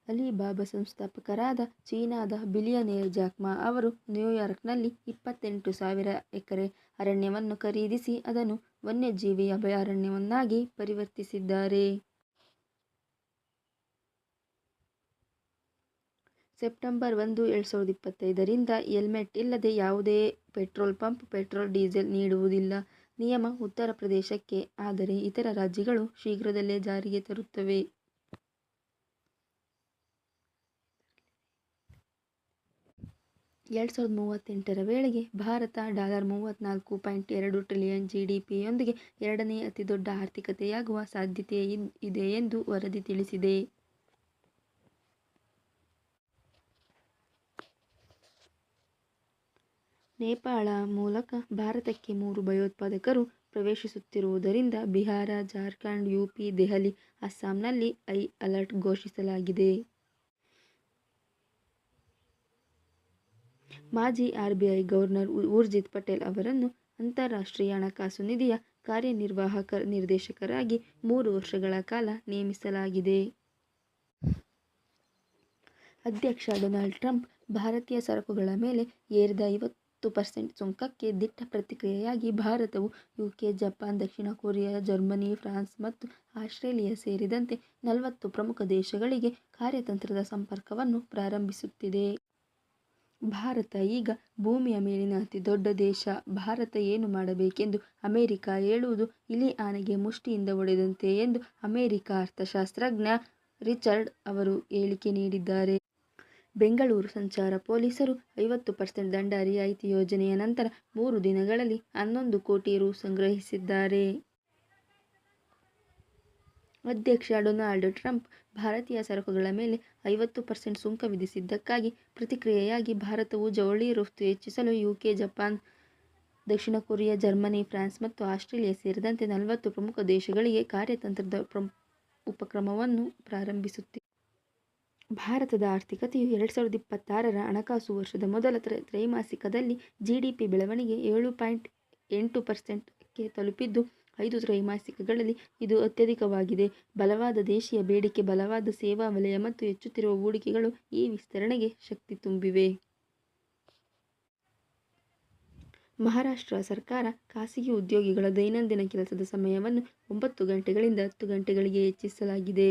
Alibaba ಸಂಸ್ಥಾಪಕರಾದ ಚೀನಾದ billionaire Jack ಮಾ ಅವರು ನ್ಯೂಯಾರ್ಕ್ನಲ್ಲಿ 28,000 ಎಕರೆ ಅರಣ್ಯವನ್ನು ಖರೀದಿಸಿ ಅದನ್ನು ವನ್ಯಜೀವಿ ಅಭಯಾರಣ್ಯವನ್ನಾಗಿ ಪರಿವರ್ತಿಸಿದ್ದಾರೆ. ಸೆಪ್ಟೆಂಬರ್ 1, 2025 ರಿಂದ ಹೆಲ್ಮೆಟ್ ಇಲ್ಲದೆ ಯಾವುದೇ ಪೆಟ್ರೋಲ್ ಪಂಪ್ ಪೆಟ್ರೋಲ್ ಡೀಸೆಲ್ ನೀಡುವುದಿಲ್ಲ ನಿಯಮ ಉತ್ತರ ಪ್ರದೇಶಕ್ಕೆ, ಆದರೆ ಇತರ ರಾಜ್ಯಗಳು ಶೀಘ್ರದಲ್ಲೇ ಜಾರಿಗೆ ತರುತ್ತವೆ. 2038ರ ವೇಳೆಗೆ ಭಾರತ $34.2 ಟ್ರಿಲಿಯನ್ ಜಿಡಿಪಿಯೊಂದಿಗೆ ಎರಡನೇ ಅತಿದೊಡ್ಡ ಆರ್ಥಿಕತೆಯಾಗುವ ಸಾಧ್ಯತೆ ಇದೆ ಎಂದು ವರದಿ ತಿಳಿಸಿದೆ. ನೇಪಾಳ ಮೂಲಕ ಭಾರತಕ್ಕೆ 3 ಭಯೋತ್ಪಾದಕರು ಪ್ರವೇಶಿಸುತ್ತಿರುವುದರಿಂದ ಬಿಹಾರ, ಜಾರ್ಖಂಡ್, ಯುಪಿ, ದೆಹಲಿ, ಅಸ್ಸಾಂನಲ್ಲಿ ಹೈ ಅಲರ್ಟ್ ಘೋಷಿಸಲಾಗಿದೆ. ಮಾಜಿ ಆರ್ಬಿಐ ಗವರ್ನರ್ ಊರ್ಜಿತ್ ಪಟೇಲ್ ಅವರನ್ನು ಅಂತಾರಾಷ್ಟ್ರೀಯ ಹಣಕಾಸು ನಿಧಿಯ ಕಾರ್ಯನಿರ್ವಾಹಕ ನಿರ್ದೇಶಕರಾಗಿ 3 ವರ್ಷಗಳ ಕಾಲ ನೇಮಿಸಲಾಗಿದೆ. ಅಧ್ಯಕ್ಷ ಡೊನಾಲ್ಡ್ ಟ್ರಂಪ್ ಭಾರತೀಯ ಸರಕುಗಳ ಮೇಲೆ ಹೇರಿದ 50% ಸುಂಕಕ್ಕೆ ದಿಟ್ಟ ಪ್ರತಿಕ್ರಿಯೆಯಾಗಿ ಭಾರತವು ಯುಕೆ, ಜಪಾನ್, ದಕ್ಷಿಣ ಕೊರಿಯಾ, ಜರ್ಮನಿ, ಫ್ರಾನ್ಸ್ ಮತ್ತು ಆಸ್ಟ್ರೇಲಿಯಾ ಸೇರಿದಂತೆ 40 ಪ್ರಮುಖ ದೇಶಗಳಿಗೆ ಕಾರ್ಯತಂತ್ರದ ಸಂಪರ್ಕವನ್ನು ಪ್ರಾರಂಭಿಸುತ್ತಿದೆ. ಭಾರತ ಈಗ ಭೂಮಿಯ ಮೇಲಿನ ಅತಿದೊಡ್ಡ ದೇಶ. ಭಾರತ ಏನು ಮಾಡಬೇಕೆಂದು ಅಮೆರಿಕ ಹೇಳುವುದು ಇಲಿ ಆನೆಗೆ ಮುಷ್ಟಿಯಿಂದ ಹೊಡೆದಂತೆ ಎಂದು ಅಮೆರಿಕ ಅರ್ಥಶಾಸ್ತ್ರಜ್ಞ ರಿಚರ್ಡ್ ಅವರು ಹೇಳಿಕೆ ನೀಡಿದ್ದಾರೆ. ಬೆಂಗಳೂರು ಸಂಚಾರ ಪೊಲೀಸರು 50% ದಂಡ ರಿಯಾಯಿತಿ ಯೋಜನೆಯ ನಂತರ 3 ದಿನಗಳಲ್ಲಿ 11 ಕೋಟಿ ರು ಸಂಗ್ರಹಿಸಿದ್ದಾರೆ. ಅಧ್ಯಕ್ಷ ಡೊನಾಲ್ಡ್ ಟ್ರಂಪ್ ಭಾರತೀಯ ಸರಕುಗಳ ಮೇಲೆ 50% ಸುಂಕ ವಿಧಿಸಿದ್ದಕ್ಕಾಗಿ ಪ್ರತಿಕ್ರಿಯೆಯಾಗಿ ಭಾರತವು ಜವಳಿ ರಫ್ತು ಹೆಚ್ಚಿಸಲು ಯುಕೆ, ಜಪಾನ್, ದಕ್ಷಿಣ ಕೊರಿಯಾ, ಜರ್ಮನಿ, ಫ್ರಾನ್ಸ್ ಮತ್ತು ಆಸ್ಟ್ರೇಲಿಯಾ ಸೇರಿದಂತೆ 40 ಪ್ರಮುಖ ದೇಶಗಳಿಗೆ ಕಾರ್ಯತಂತ್ರದ ಉಪಕ್ರಮವನ್ನು ಪ್ರಾರಂಭಿಸುತ್ತಿದೆ. ಭಾರತದ ಆರ್ಥಿಕತೆಯು 2026ರ ಹಣಕಾಸು ವರ್ಷದ ಮೊದಲ ತ್ರೈಮಾಸಿಕದಲ್ಲಿ ಜಿಡಿಪಿ ಬೆಳವಣಿಗೆ 7.8%ಕ್ಕೆ ತಲುಪಿದ್ದು, 5 ತ್ರೈಮಾಸಿಕಗಳಲ್ಲಿ ಇದು ಅತ್ಯಧಿಕವಾಗಿದೆ. ಬಲವಾದ ದೇಶೀಯ ಬೇಡಿಕೆ, ಬಲವಾದ ಸೇವಾ ವಲಯ ಮತ್ತು ಹೆಚ್ಚುತ್ತಿರುವ ಹೂಡಿಕೆಗಳು ಈ ವಿಸ್ತರಣೆಗೆ ಶಕ್ತಿ ತುಂಬಿವೆ. ಮಹಾರಾಷ್ಟ್ರ ಸರ್ಕಾರ ಖಾಸಗಿ ಉದ್ಯೋಗಿಗಳ ದೈನಂದಿನ ಕೆಲಸದ ಸಮಯವನ್ನು 9 ಗಂಟೆಗಳಿಂದ 10 ಗಂಟೆಗಳಿಗೆ ಹೆಚ್ಚಿಸಲಾಗಿದೆ.